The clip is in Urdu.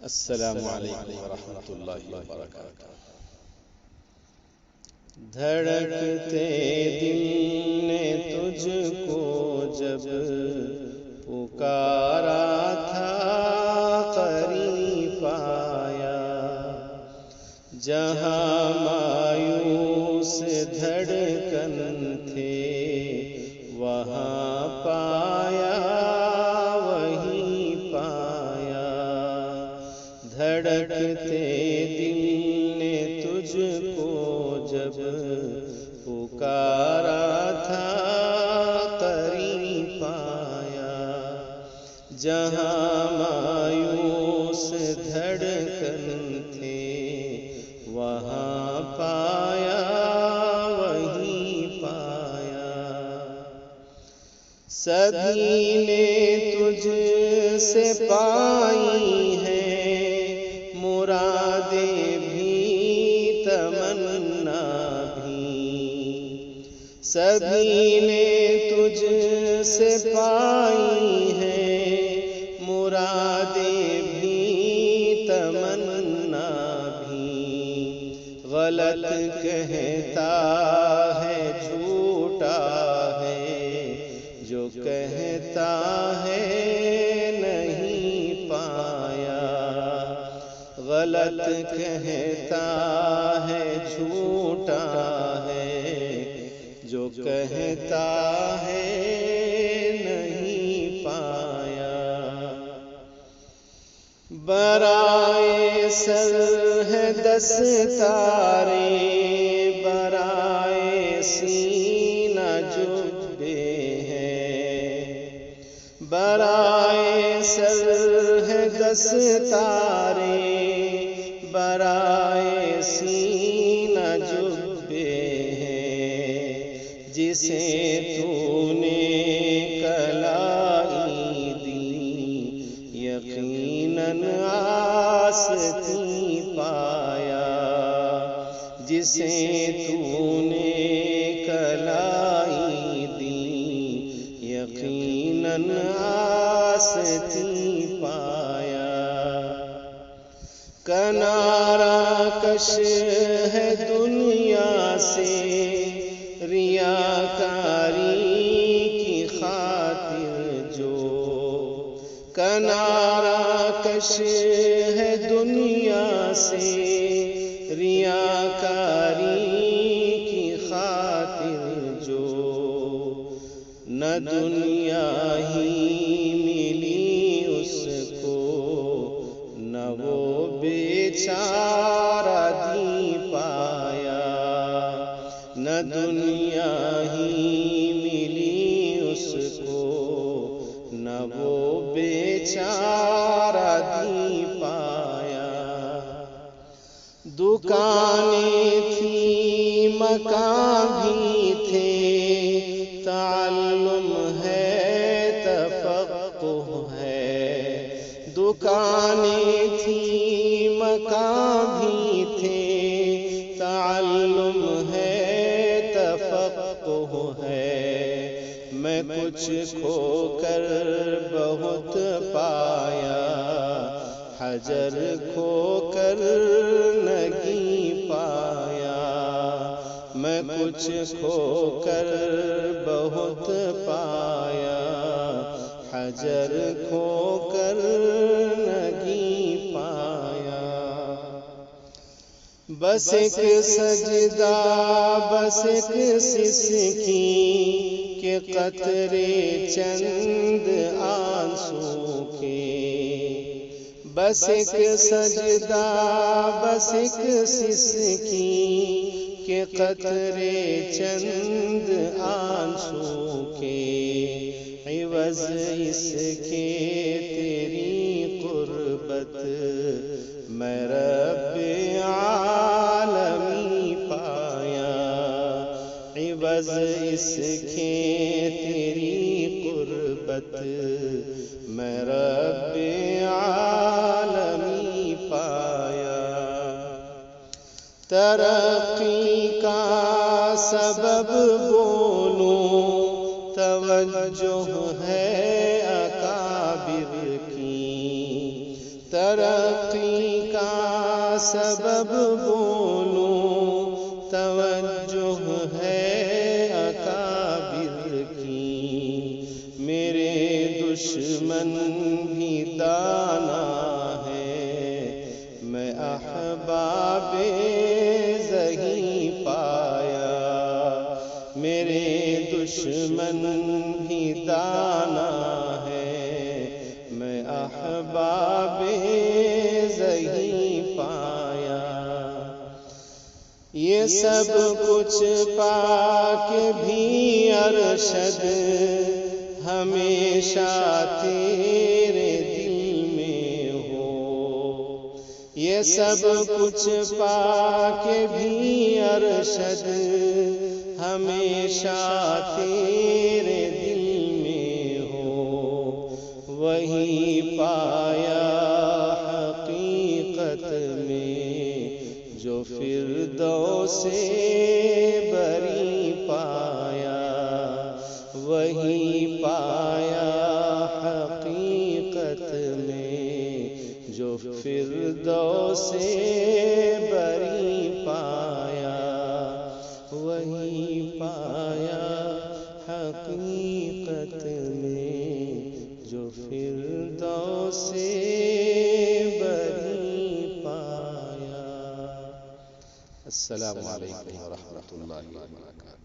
السلام علیکم ورحمۃ اللہ وبرکاتہ۔ دھڑکتے دل نے تجھ کو جب پکارا تھا قریب پایا، جہاں مایوس دھڑکن تھے وہاں پایا، وہیں پایا۔ دھڑکتے دل نے تجھ کو جب پکارا تھا قریب پایا، جہاں مایوس دھڑکن تھے وہاں پایا، وہیں پایا۔ سبھی نے تجھ سے پائی ہیں مرادیں بھی تمنا بھی، سبھی نے تجھ سے پائی ہیں مرادیں بھی تمنا بھی۔ غلط کہتا ہے جھوٹا ہے جو کہتا ہے نہیں پایا، غلط کہتا ہے جھوٹا ہے جو کہتا ہے نہیں پایا۔ برائے سر ہے دستارے، برائے سینہ جبے ہیں، برائے سر ہے دستارے، برائے سینہ جبے ہیں۔ جسے تو نے کلائی دی یقیناً آستی پایا، جسے تو نے کلائی دی یقیناً آستی پایا۔ کنارہ کش ہے دنیا سے ریاکاری کی خاطر جو، کنارہ کش ہے دنیا سے ریاکاری کی خاطر جو، نہ دنیا ہی ملی اس کو نہ وہ بیچارہ دی پایا، نہ دنیا ہی ملی اس کو نہ وہ بیچارہ دی پایا۔ دکانیں تھیں مکان بھی تھے، تعلم ہے تفقہ ہے، دکانیں تھیں مکان بھی تھے، تعلم ہے تفقہ ہے۔ میں کچھ کھو کر بہت پایا، حجر کھو کر نہیں پایا، میں کچھ کھو کر بہت پایا، حجر کھو کر نہیں پایا۔ بس ایک سجدہ بس ایک سسکی کے قطرے چند آنسو کے، بس ایک سجدہ بس ایک سسکی کے قطرے چند آنسو کے، عوض اس کے تیری قربت میں رب عالمی پایا، عوض اس کے تیری قربت میں رب عالمی پایا۔ ترقی کا سبب بولوں توجہ ہے اکابر کی، ترقی کا سبب بولوں توجہ ہے اکابر کی، میرے دشمن بھی دانا ہے، میں احباب زہی پایا، میرے دشمن بھی دانا ہے، میں احباب زہی پایا۔ یہ سب کچھ پا کے بھی ارشد ہمیشہ تیرے دل میں ہو، یہ سب کچھ پا کے بھی ارشد ہمیشہ تیرے دل میں ہو، وہی پایا حقیقت میں جو فردوس بری پایا، وہی پایا حقیقت میں جو فردوس بری پایا، وہی پایا حقیقت میں جو فردوس بری پایا۔ السلام علیکم ورحمۃ اللہ وبرکاتہ۔